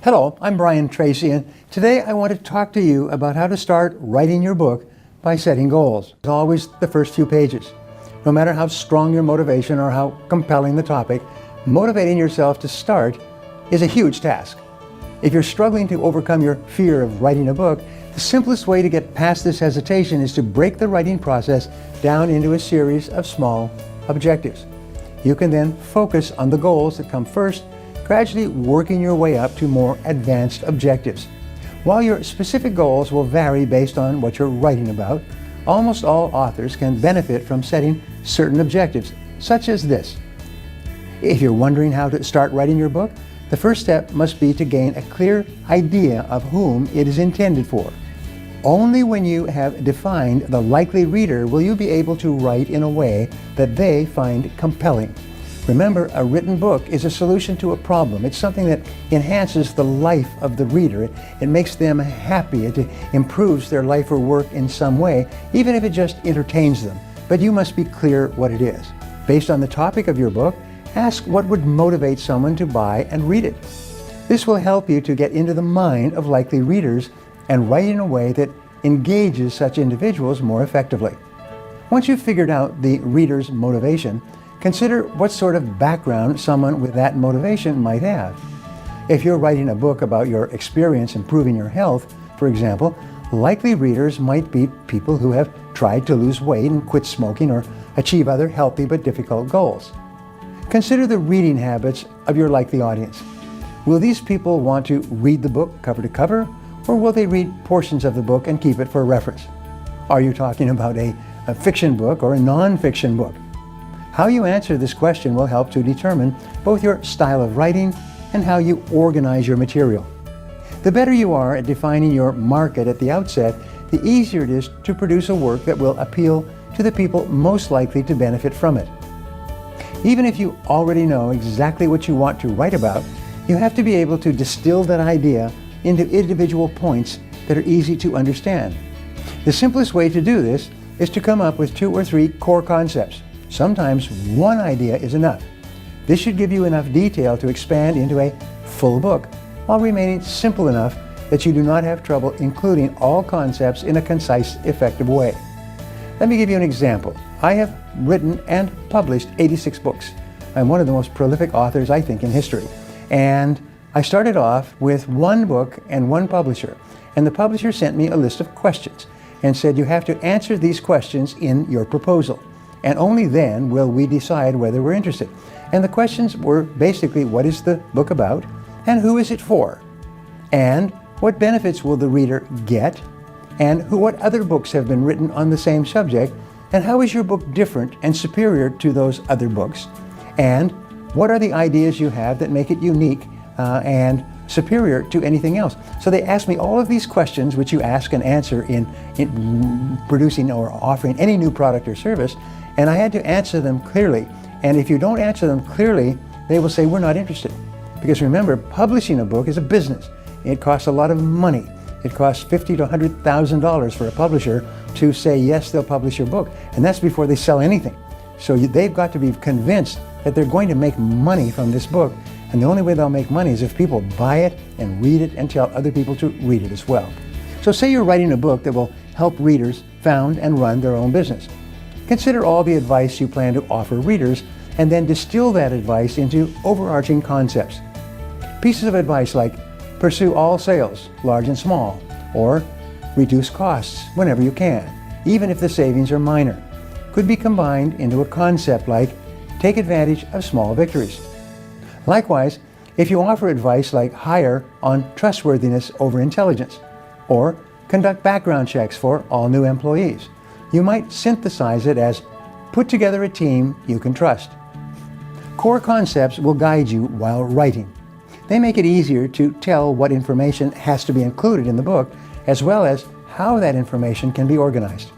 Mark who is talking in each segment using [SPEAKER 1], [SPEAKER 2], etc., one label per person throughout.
[SPEAKER 1] Hello, I'm Tracy, and today I want to talk to you about how to start writing your book by setting goals. It's always the first few pages. No matter how strong your motivation or how compelling the topic, motivating yourself to start is a huge task. If you're struggling to overcome your fear of writing a book, the simplest way to get past this hesitation is to break the writing process down into a series of small objectives. You can then focus on the goals that come first, gradually working your way up to more advanced objectives. While your specific goals will vary based on what you're writing about, almost all authors can benefit from setting certain objectives, such as this. If you're wondering how to start writing your book, the first step must be to gain a clear idea of whom it is intended for. Only when you have defined the likely reader will you be able to write in a way that they find compelling. Remember, a written book is a solution to a problem. It's something that enhances the life of the reader. It makes them happy. It improves their life or work in some way, even if it just entertains them. But you must be clear what it is. Based on the topic of your book, ask what would motivate someone to buy and read it. This will help you to get into the mind of likely readers and write in a way that engages such individuals more effectively. Once you've figured out the reader's motivation, consider what sort of background someone with that motivation might have. If you're writing a book about your experience improving your health, for example, likely readers might be people who have tried to lose weight and quit smoking or achieve other healthy but difficult goals. Consider the reading habits of your likely audience. Will these people want to read the book cover to cover, or will they read portions of the book and keep it for reference? Are you talking about a fiction book or a non-fiction book? How you answer this question will help to determine both your style of writing and how you organize your material. The better you are at defining your market at the outset, the easier it is to produce a work that will appeal to the people most likely to benefit from it. Even if you already know exactly what you want to write about, you have to be able to distill that idea into individual points that are easy to understand. The simplest way to do this is to come up with 2 or 3 core concepts. Sometimes one idea is enough. This should give you enough detail to expand into a full book, while remaining simple enough that you do not have trouble including all concepts in a concise, effective way. Let me give you an example. I have written and published 86 books. I'm one of the most prolific authors, I think, in history. And I started off with 1 book and 1 publisher. And the publisher sent me a list of questions and said, you have to answer these questions in your proposal. And only then will we decide whether we're interested. And the questions were basically, what is the book about? And who is it for? And what benefits will the reader get? And what other books have been written on the same subject? And how is your book different and superior to those other books? And what are the ideas you have that make it unique and superior to anything else? So they asked me all of these questions, which you ask and answer in producing or offering any new product or service, and I had to answer them clearly. And if you don't answer them clearly, they will say, we're not interested. Because remember, publishing a book is a business. It costs a lot of money. It costs $50,000 to $100,000 for a publisher to say, yes, they'll publish your book. And that's before they sell anything. So they've got to be convinced that they're going to make money from this book. And the only way they'll make money is if people buy it and read it and tell other people to read it as well. So say you're writing a book that will help readers found and run their own business. Consider all the advice you plan to offer readers and then distill that advice into overarching concepts. Pieces of advice like pursue all sales, large and small, or reduce costs whenever you can, even if the savings are minor, could be combined into a concept like take advantage of small victories. Likewise, if you offer advice like hire on trustworthiness over intelligence, or conduct background checks for all new employees, you might synthesize it as put together a team you can trust. Core concepts will guide you while writing. They make it easier to tell what information has to be included in the book, as well as how that information can be organized.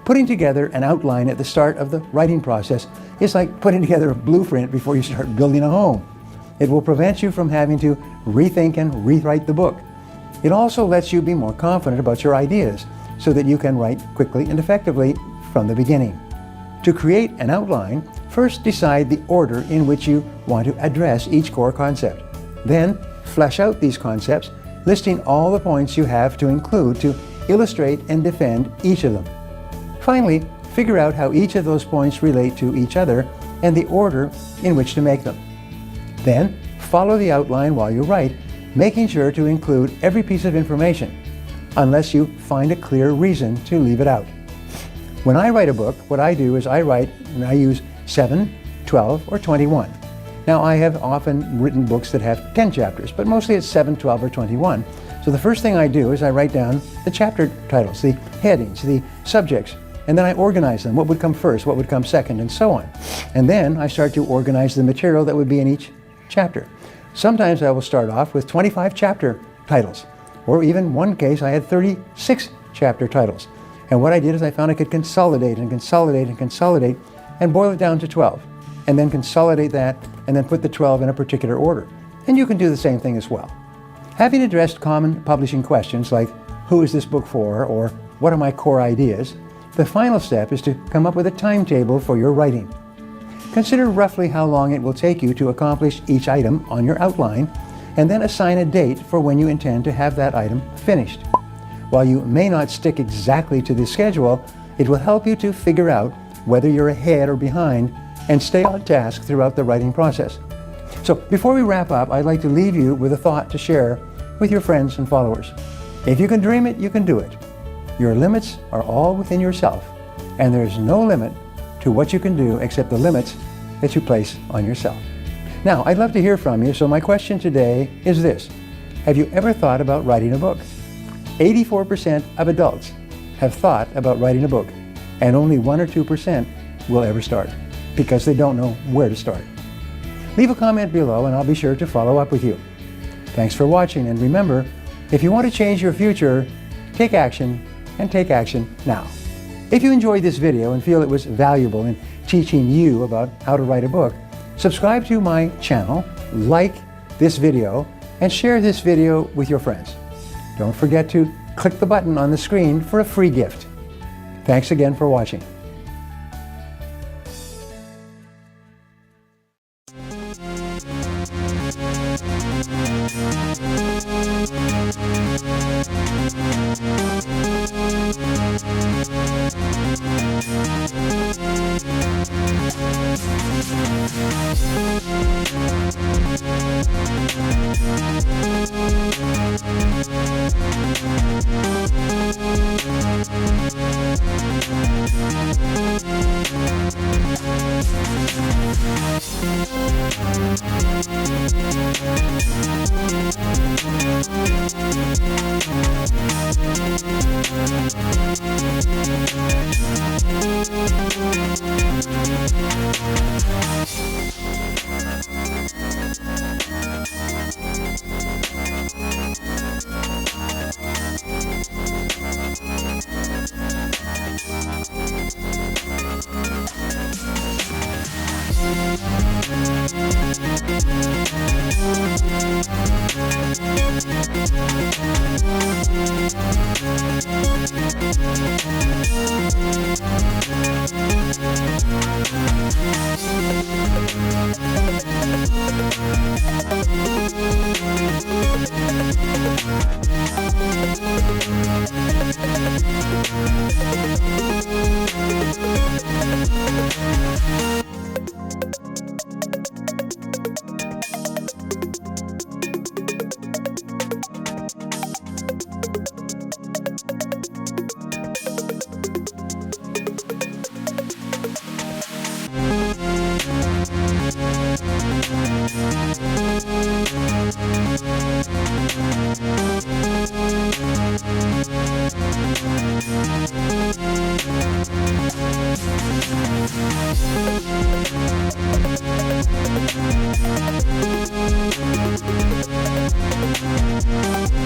[SPEAKER 1] Putting together an outline at the start of the writing process is like putting together a blueprint before you start building a home. It will prevent you from having to rethink and rewrite the book. It also lets you be more confident about your ideas so that you can write quickly and effectively from the beginning. To create an outline, first decide the order in which you want to address each core concept. Then flesh out these concepts, listing all the points you have to include to illustrate and defend each of them. Finally, figure out how each of those points relate to each other and the order in which to make them. Then, follow the outline while you write, making sure to include every piece of information, unless you find a clear reason to leave it out. When I write a book, what I do is I write and I use 7, 12, or 21. Now, I have often written books that have 10 chapters, but mostly it's 7, 12, or 21. So the first thing I do is I write down the chapter titles, the headings, the subjects, and then I organize them. What would come first, what would come second, and so on. And then I start to organize the material that would be in each chapter. Sometimes I will start off with 25 chapter titles, or even one case I had 36 chapter titles. And what I did is I found I could consolidate and consolidate and consolidate and boil it down to 12, and then consolidate that and then put the 12 in a particular order. And you can do the same thing as well. Having addressed common publishing questions like, who is this book for, or what are my core ideas, the final step is to come up with a timetable for your writing. Consider roughly how long it will take you to accomplish each item on your outline, and then assign a date for when you intend to have that item finished. While you may not stick exactly to this schedule, it will help you to figure out whether you're ahead or behind and stay on task throughout the writing process. So before we wrap up, I'd like to leave you with a thought to share with your friends and followers. If you can dream it, you can do it. Your limits are all within yourself, and there's no limit to what you can do except the limits that you place on yourself. Now, I'd love to hear from you, so my question today is this. Have you ever thought about writing a book? 84% of adults have thought about writing a book, and only 1 or 2% will ever start because they don't know where to start. Leave a comment below and I'll be sure to follow up with you. Thanks for watching, and remember, if you want to change your future, take action, and take action now. If you enjoyed this video and feel it was valuable in teaching you about how to write a book, subscribe to my channel, like this video, and share this video with your friends. Don't forget to click the button on the screen for a free gift. Thanks again for watching.
[SPEAKER 2] Thank you.